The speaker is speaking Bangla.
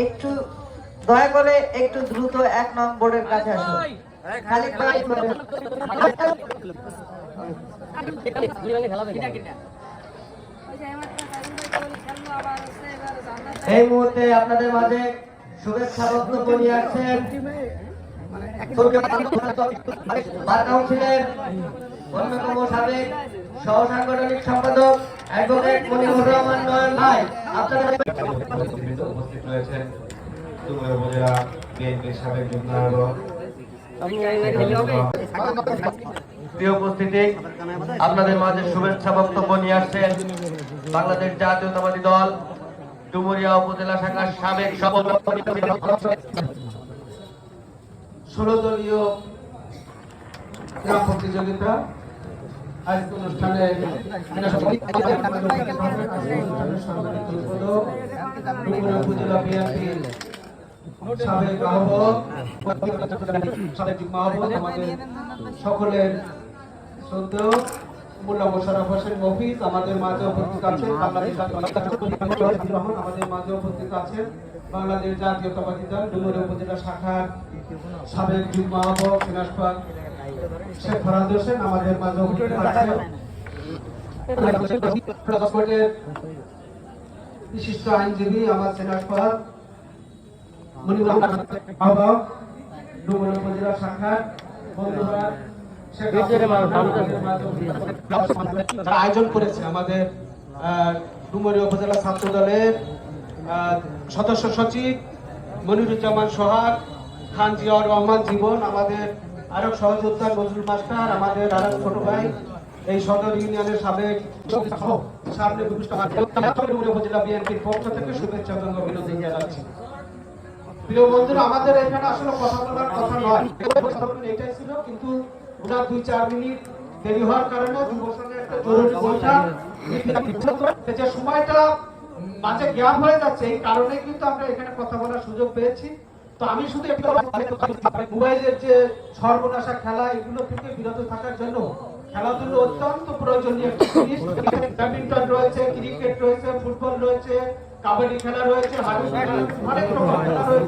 একটু দয়া করে একটু দ্রুত 1 নং বোর্ডের কাছে আসুন। খালিদ ভাই এই মুহূর্তে আপনাদের মাঝে শুভেচ্ছা বক্তব্য নিয়ে আসছেন কাউন্সিলের অন্যতম সাবেক সহ সাংগঠনিক সম্পাদক অ্যাডভোকেট মনিরুর রহমান নয়ন ভাই। আপনারা উপস্থিত রয়েছেন ডুমুরিয়া উপজেলা বিএনপির সাবেক যুগ্ম আহ্বায়ক। প্রিয় উপস্থিতি, আপনাদের মাঝে শুভেচ্ছা বক্তব্য নিয়ে আসছেন বাংলাদেশ জাতীয়তাবাদী দল ডুমুরিয়া উপজেলা শাখার সাবেক সভাপতি 16 দলীয় ক্রীড়া প্রতিযোগিতা আজকে অনুষ্ঠানে উপজেলা বিএনপির সাবেক আহ্বায়ক সাবেক যুগ্ম আহ্বায়ক আমাদের সকলের শ্রদ্ধেয় মোল্লা মোশাররফ হোসেন মফিজ আমাদের মাঝে উপস্থিত আছেন। আমাদের মাঝে উপস্থিত আছেন বাংলাদেশ জাতীয়তাবাদী দল ডুমুরিয়া উপজেলা শাখার সাবেক যুগ্ম আহ্বায়ক সিনাসপাক শেখ ফরাদ হোসেন আমাদের মাঝে উপস্থিত আছেন। বিশিষ্ট আইনজীবী আমার সিনাসপাক মনিরুর রহমান আহ্বায়ক ডুমুরিয়া উপজেলা শাখার বন্ধুরা আয়োজন করেছে আমাদের ডুমুরিয়া উপজেলা ছাত্র দলের সদস্য সচিব মনিরুজ্জামান সোহাগ, খান জিয়াউর রহমান জীবন, আমাদের আরো সহযোদ্ধা নজরুল মাস্টার, আমাদের আরো ছোট ভাই এই সদর ইউনিয়নের সাবেক সামনে উপজেলা বিএনপির পক্ষ থেকে শুভেচ্ছা এবং অভিনন্দন জানাচ্ছি। প্রিয় বন্ধুরা, আমাদের এখানে আসলে কথা বলার কথা নয়, এটাই ছিল, কিন্তু ওনার 2-4 মিনিট দেরি হওয়ার কারণে যুব সংঘের একটা জরুরি বৈঠক যে সময়টা মাঝে গ্যাপ হয়ে যাচ্ছে, এই কারণে কিন্তু আমরা এখানে কথা বলার সুযোগ পেয়েছি। তো আমি শুধু মোবাইলের যে সর্বনাশা খেলা এগুলো থেকে বিরত থাকার জন্য খেলাধুলো অত্যন্ত প্রয়োজনীয় একটা জিনিস। ব্যাডমিন্টন রয়েছে, ক্রিকেট রয়েছে, ফুটবল রয়েছে, কাবাডি খেলা রয়েছে, হাডুডু খেলা, অনেক রকম খেলা রয়েছে।